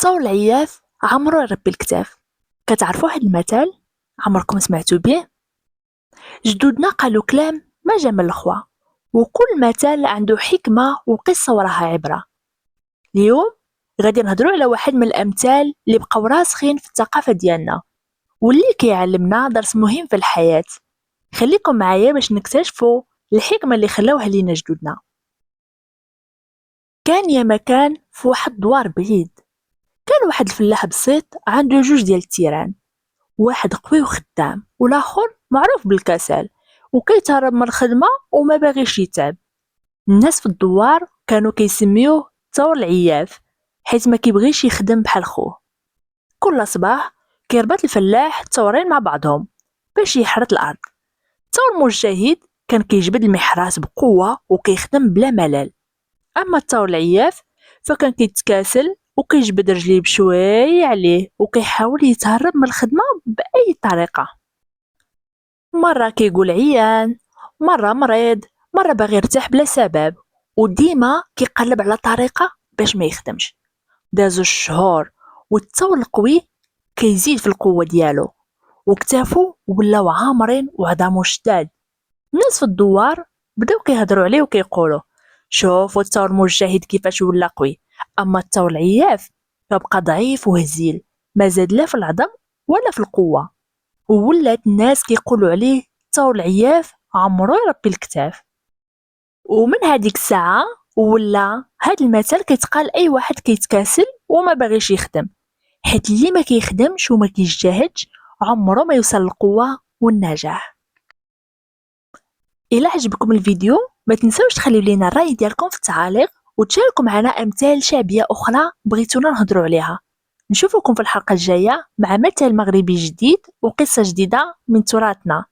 تصور العياف عمرو يربي الكتاف. كتعرفوا هاد المثل؟ عمركم سمعتوا بيه؟ جدودنا قالوا كلام ما جا من الخوا، وكل مثل عنده حكمة وقصة وراها عبرة. اليوم غادي نهضروا على واحد من الأمثال اللي بقاو راسخين في الثقافة ديالنا، واللي كيعلمنا درس مهم في الحياة. خليكم معايا باش نكتشفوا الحكمة اللي خلاوها لينا جدودنا. كان يا مكان في واحد الدوار بعيد، كان واحد الفلاح بسيط عنده جوج ديال التيران، واحد قوي وخدام والاخر معروف بالكسل وكيتهرب من الخدمه وما باغيش يتعب. الناس في الدوار كانوا كيسميوه ثور العياف، حيت ما كيبغيش يخدم بحال خوه. كل صباح كيربط الفلاح الثورين مع بعضهم باش يحرث الارض. الثور مجتهد كان كيجبد المحراث بقوه وكيخدم بلا ملل، اما الثور العياف فكان كيتكاسل وكيجبد رجليه بشويه عليه وكيحاول يتهرب من الخدمه باي طريقه. مرة كيقول عيان، مرة مريض، مرة باغي يرتاح بلا سبب، وديما كيقلب على طريقة باش ما يخدمش. دازو الشهور والثور القوي كيزيد في القوة ديالو، وكتافو ولاو عامرين وعظامو شداد. الناس في الدوار بداو كيهضروا عليه وكيقولوا شوفوا الثور مجتهد كيفاش ولا قوي، اما الثور العياف فبقى ضعيف وهزيل، ما زاد لا في العظم ولا في القوة. وولات الناس كيقولوا عليه ثور العياف عمرو يربي الكتاف. ومن هذيك الساعة ولا هاد المثل كيتقال اي واحد كيتكاسل وما باغيش يخدم، حيت اللي ما كيخدمش وما كيجتهدش عمره ما يوصل للقوة والنجاح. الى عجبكم الفيديو ما تنسوش تخليو لينا الراي ديالكم في التعاليق، وتشاركوا معنا امثال شعبية اخرى بغيتونا نهضروا عليها. نشوفكم في الحلقة الجاية مع مثل مغربي جديد وقصة جديدة من تراثنا.